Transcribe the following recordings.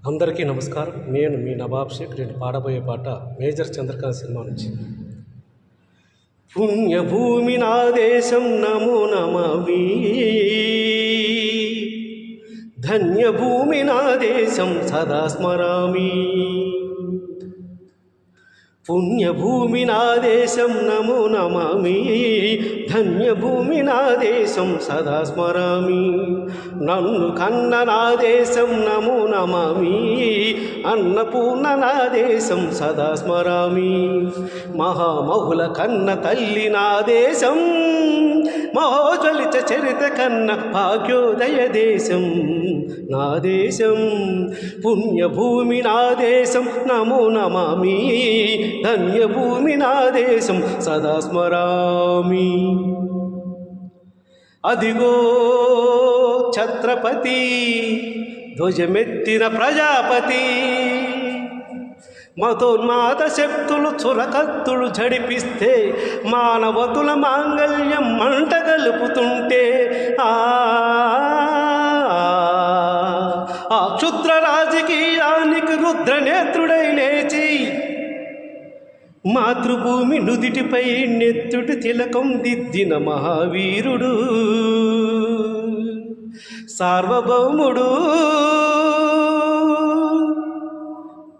అందరికీ నమస్కారం. నేను మీ నవాబ్ షేక్. నేను పాడబోయే పాట మేజర్ చంద్రకాంత్ సినిమా నుంచి. పుణ్యభూమి నా దేశం నమో నమామి, ధన్యభూమి నా దేశం సదా స్మరామి. పుణ్యభూమి నా దేశం నమో నమామి, ధన్యభూమి నా దేశం సదా స్మరామి. నన్ను కన్న నా దేశం నమో నమామి, అన్నపూర్ణ నా దేశం సదా స్మరామి. మహామహుల కన్న తల్లి నా దేశం, మహోజ్వలిత చరిత కన్న భాగ్యోదయ దేశం నా దేశం. పుణ్యభూమి నా దేశం నమో నమామి, ధన్యభూమి నా దేశం సదా స్మరామి. అదిగో ఛత్రపతి, ధ్వజమెత్తిన ప్రజాపతి, మతోన్మాద శక్తులు చురకత్తులు జడిపిస్తే, మానవతుల మాంగళ్యం మంట గలుపుతుంటే, ఆ క్షుద్ర రాజకీయానికి రుద్రనేత్రుడై లేచి, మాతృభూమి నుదిటిపై నెత్తుటి తిలకం దిద్దిన మహావీరుడు, సార్వభౌముడు.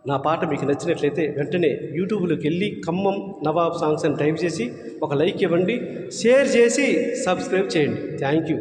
నా పాట మీకు నచ్చినట్లయితే వెంటనే యూట్యూబ్లోకి వెళ్ళి ఖమ్మం నవాబ్ సాంగ్స్ అని టైప్ చేసి ఒక లైక్ ఇవ్వండి, షేర్ చేసి సబ్స్క్రైబ్ చేయండి. Thank you.